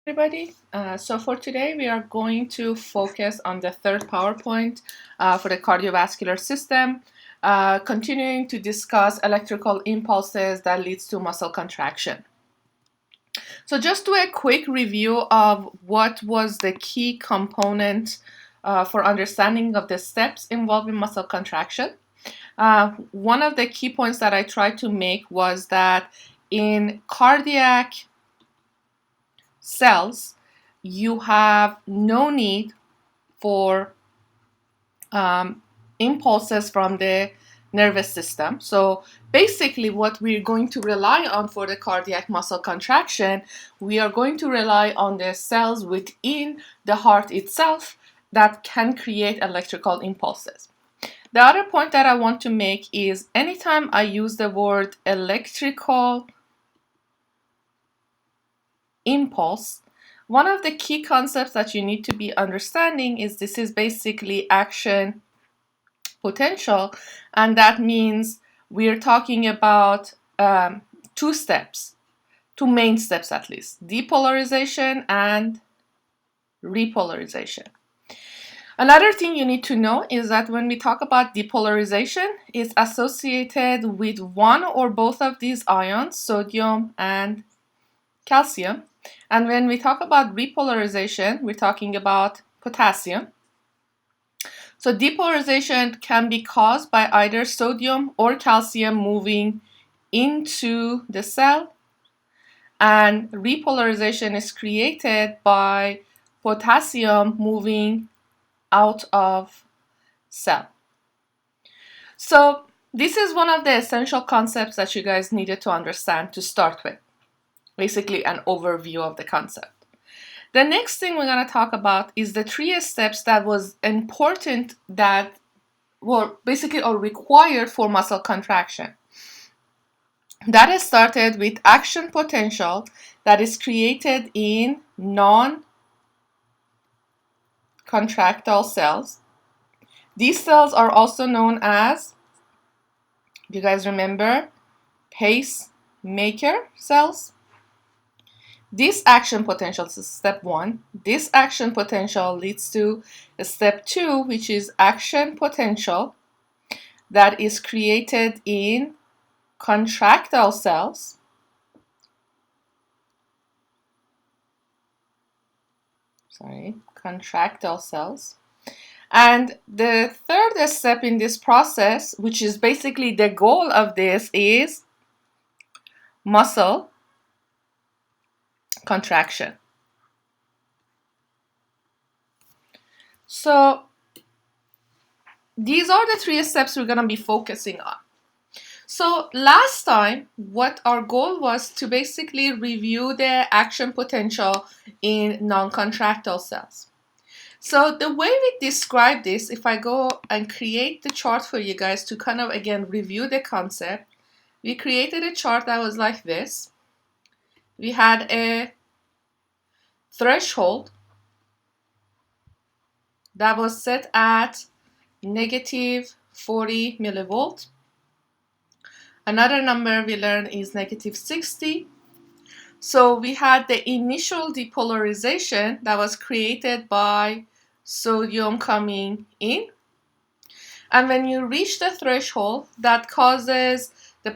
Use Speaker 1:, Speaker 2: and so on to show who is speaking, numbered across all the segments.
Speaker 1: Everybody. So for today, we are going to focus on the third PowerPoint for the cardiovascular system, continuing to discuss electrical impulses that leads to muscle contraction. So just do a quick review of what was the key component for understanding of the steps involved in muscle contraction. One of the key points that I tried to make was that in cardiac cells, you have no need for impulses from the nervous system. So basically what we're going to rely on for the cardiac muscle contraction, we are going to rely on the cells within the heart itself that can create electrical impulses. The other point that I want to make is anytime I use the word electrical impulse, one of the key concepts that you need to be understanding is this is basically action potential, and that means we're talking about two main steps at least, depolarization and repolarization. Another thing you need to know is that when we talk about depolarization, it's associated with one or both of these ions, sodium and calcium. And when we talk about repolarization, we're talking about potassium. So depolarization can be caused by either sodium or calcium moving into the cell, and repolarization is created by potassium moving out of cell. So this is one of the essential concepts that you guys needed to understand to start with. Basically an overview of the concept. The next thing we're going to talk about is the 3 steps that was important that were basically are required for muscle contraction. That is started with action potential that is created in non-contractile cells. These cells are also known as, do you guys remember, pacemaker cells? This action potential is step 1. This action potential leads to step 2, which is action potential that is created in contractile cells. Contractile cells. And the third step in this process, which is basically the goal of this, is muscle contraction. So these are the 3 steps we're going to be focusing on. So last time, what our goal was to basically review the action potential in non-contractile cells. So the way we describe this, if I go and create the chart for you guys to kind of again review the concept, we created a chart that was like this. We had a threshold that was set at negative 40 millivolt. Another number we learned is negative 60. So we had the initial depolarization that was created by sodium coming in. And when you reach the threshold, that causes the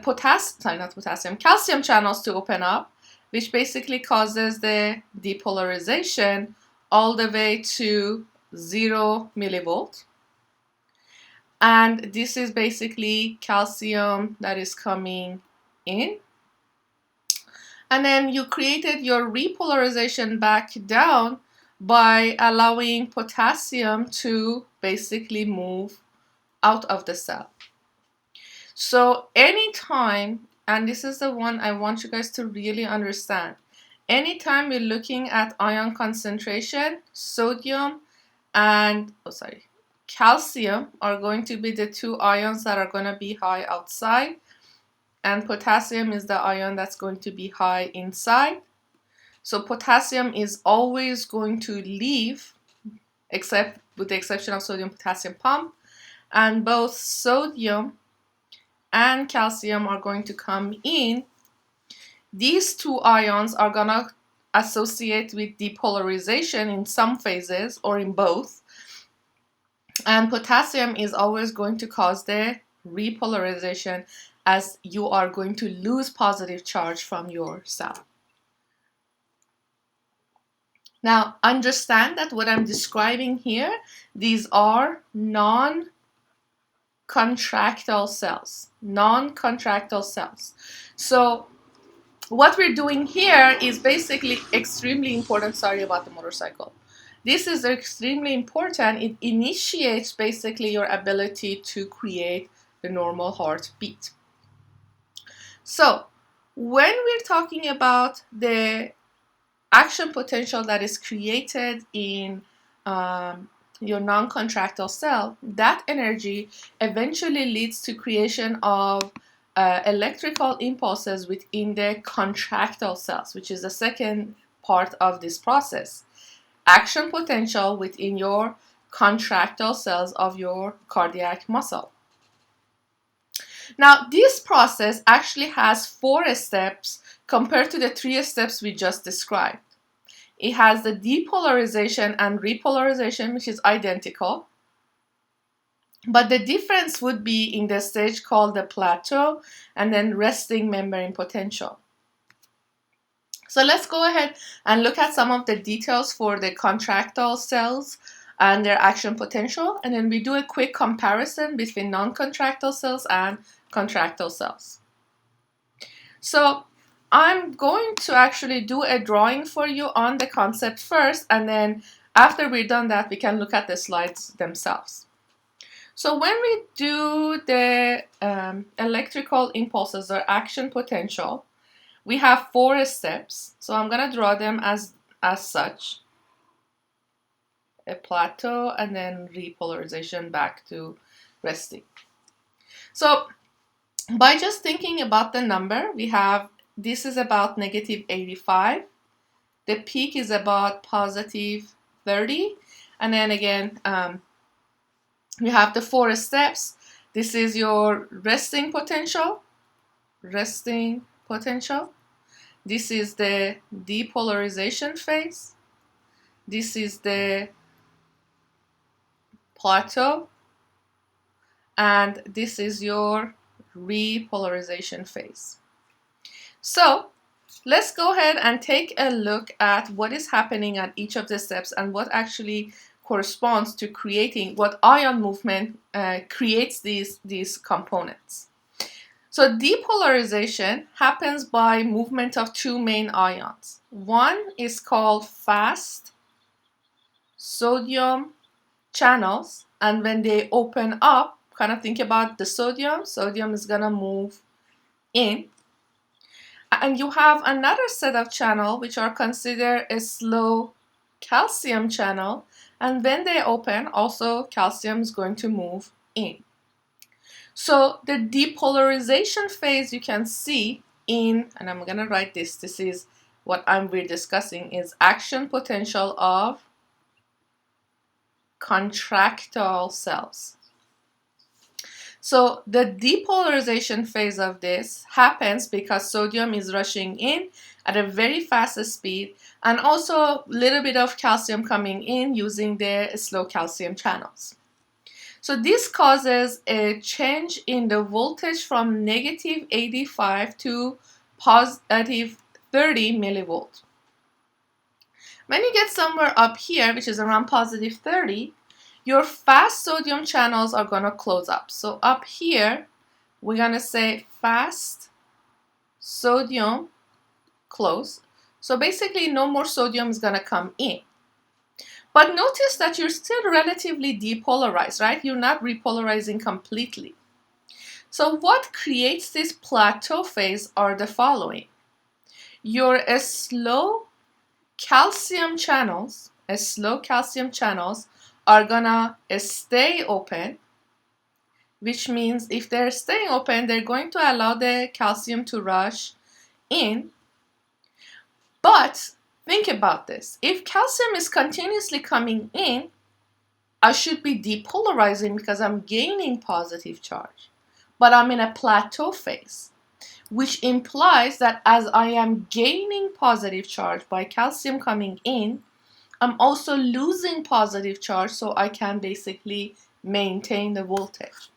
Speaker 1: calcium channels to open up, which basically causes the depolarization all the way to 0 millivolt. And this is basically calcium that is coming in. And then you created your repolarization back down by allowing potassium to basically move out of the cell. So anytime, and this is the one I want you guys to really understand, anytime we're looking at ion concentration, sodium and calcium are going to be the 2 ions that are going to be high outside, and potassium is the ion that's going to be high inside. So potassium is always going to leave, except with the exception of sodium potassium pump, and both sodium and calcium are going to come in. These 2 ions are gonna associate with depolarization in some phases or in both. And potassium is always going to cause the repolarization, as you are going to lose positive charge from your cell. Now, understand that what I'm describing here, these are non-contractile cells. Non-contractile cells. So what we're doing here is basically extremely important. Sorry about the motorcycle. This is extremely important. It initiates basically your ability to create the normal heartbeat. So when we're talking about the action potential that is created in your non-contractile cell, that energy eventually leads to creation of electrical impulses within the contractile cells, which is the second part of this process. Action potential within your contractile cells of your cardiac muscle. Now, this process actually has 4 steps compared to the 3 steps we just described. It has the depolarization and repolarization, which is identical. But the difference would be in the stage called the plateau and then resting membrane potential. So let's go ahead and look at some of the details for the contractile cells and their action potential, and then we do a quick comparison between non-contractile cells and contractile cells. So I'm going to actually do a drawing for you on the concept first, and then after we're done that, we can look at the slides themselves. So when we do the electrical impulses or action potential, we have 4 steps. So I'm going to draw them as such. A plateau and then repolarization back to resting. So by just thinking about the number, we have this is about -85. The peak is about +30. And then again, we have the 4 steps. This is your resting potential. Resting potential. This is the depolarization phase. This is the plateau. And this is your repolarization phase. So let's go ahead and take a look at what is happening at each of the steps and what actually corresponds to creating what ion movement creates these components. So depolarization happens by movement of 2 main ions. One is called fast sodium channels, and when they open up, kind of think about the sodium is gonna move in. And you have another set of channels which are considered a slow calcium channel, and when they open, also calcium is going to move in. So the depolarization phase you can see in, and I'm gonna write this is what we're discussing, is action potential of contractile cells. So the depolarization phase of this happens because sodium is rushing in at a very fast speed, and also a little bit of calcium coming in using the slow calcium channels. So this causes a change in the voltage from -85 to +30 millivolts. When you get somewhere up here, which is around +30, your fast sodium channels are going to close up. So up here, we're going to say fast sodium close. So basically, no more sodium is going to come in. But notice that you're still relatively depolarized, right? You're not repolarizing completely. So what creates this plateau phase are the following. Your slow calcium channels are gonna stay open, which means if they're staying open, they're going to allow the calcium to rush in. But think about this. If calcium is continuously coming in, I should be depolarizing because I'm gaining positive charge. But I'm in a plateau phase, which implies that as I am gaining positive charge by calcium coming in, I'm also losing positive charge, so I can basically maintain the voltage.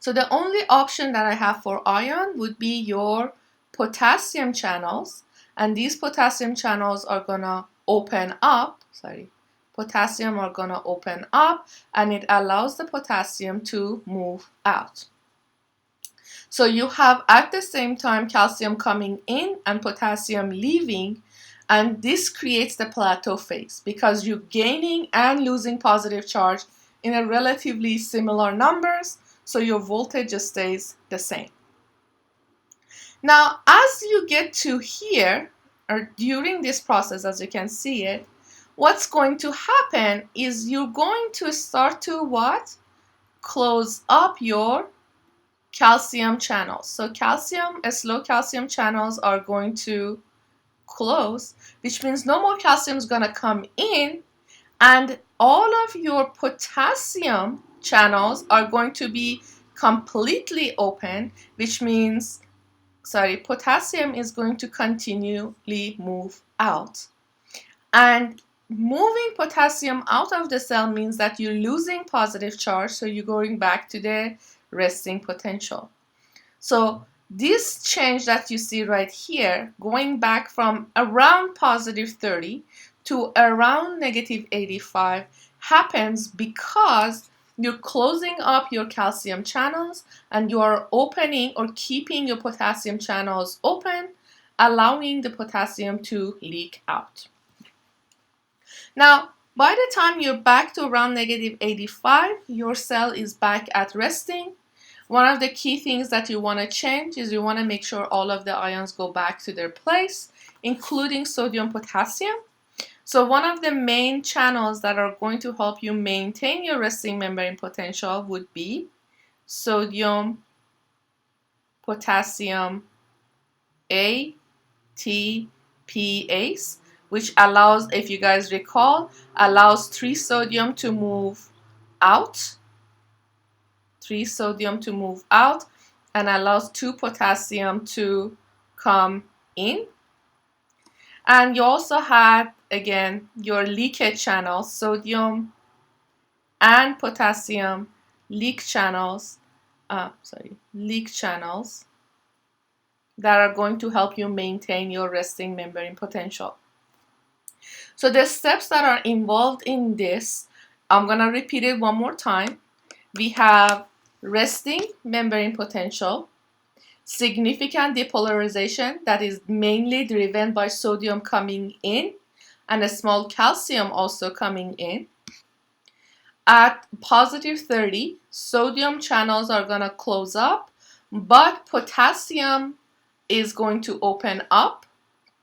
Speaker 1: So the only option that I have for ion would be your potassium channels, and these potassium channels are gonna open up, potassium are gonna open up, and it allows the potassium to move out. So you have at the same time calcium coming in and potassium leaving, and this creates the plateau phase because you're gaining and losing positive charge in a relatively similar numbers, so your voltage just stays the same. Now, as you get to here, or during this process, as you can see it, what's going to happen is you're going to start to what? Close up your calcium channels. So slow calcium channels are going to close, which means no more calcium is going to come in, and all of your potassium channels are going to be completely open, which means potassium is going to continually move out. And moving potassium out of the cell means that you're losing positive charge, so you're going back to the resting potential. So this change that you see right here, going back from around positive 30 to around negative 85, happens because you're closing up your calcium channels and you are opening or keeping your potassium channels open, allowing the potassium to leak out. Now, by the time you're back to around negative 85, your cell is back at resting. One of the key things that you want to change is you want to make sure all of the ions go back to their place, including sodium potassium. So one of the main channels that are going to help you maintain your resting membrane potential would be sodium potassium ATPase, which allows, if you guys recall, allows 3 sodium to move out, and allows 2 potassium to come in. And you also had, again, your leakage channels, sodium and potassium leak channels that are going to help you maintain your resting membrane potential. So the steps that are involved in this, I'm going to repeat it one more time. We have resting membrane potential, significant depolarization that is mainly driven by sodium coming in and a small calcium also coming in. At positive 30, sodium channels are going to close up, but potassium is going to open up,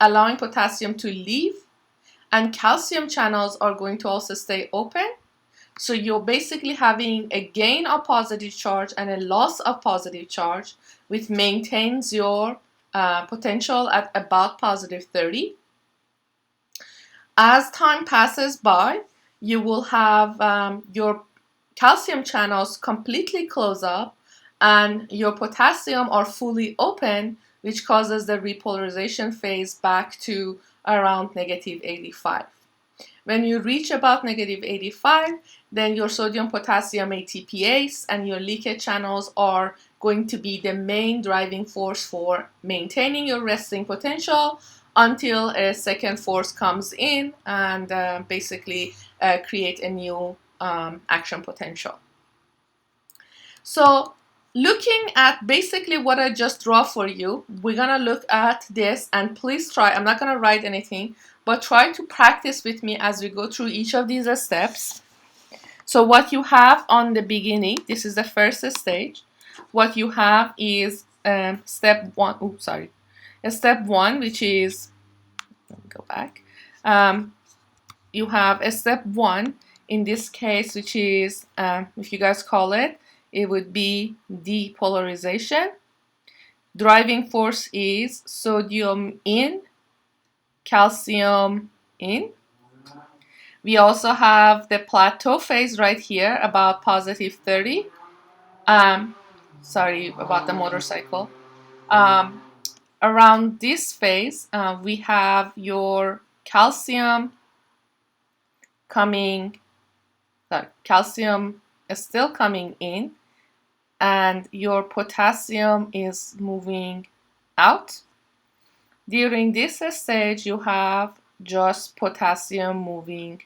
Speaker 1: allowing potassium to leave, and calcium channels are going to also stay open. So you're basically having a gain of positive charge and a loss of positive charge, which maintains your potential at about positive 30. As time passes by, you will have your calcium channels completely close up and your potassium are fully open, which causes the repolarization phase back to around negative 85. When you reach about negative 85, then your sodium potassium ATPase and your leakage channels are going to be the main driving force for maintaining your resting potential until a second force comes in and basically create a new action potential. So looking at basically what I just draw for you, we're gonna look at this, and please try, I'm not gonna write anything, but try to practice with me as we go through each of these steps. So what you have on the beginning, this is the first stage. What you have is step one, step one, which is, let me go back. You have a step one in this case, which is, if you guys call it, it would be depolarization. Driving force is sodium in, calcium in. We also have the plateau phase right here, about positive 30. Sorry about the motorcycle. around this phase, we have your calcium calcium is still coming in, and your potassium is moving out. During this stage, you have just potassium moving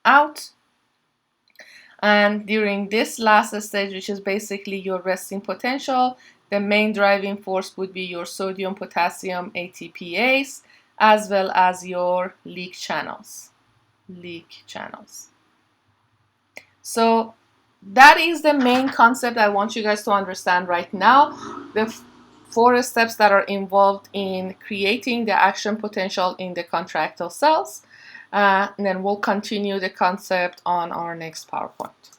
Speaker 1: out. And during this last stage, which is basically your resting potential, the main driving force would be your sodium potassium ATPase, as well as your leak channels. So that is the main concept I want you guys to understand right now. The 4 steps that are involved in creating the action potential in the contractile cells. And then we'll continue the concept on our next PowerPoint.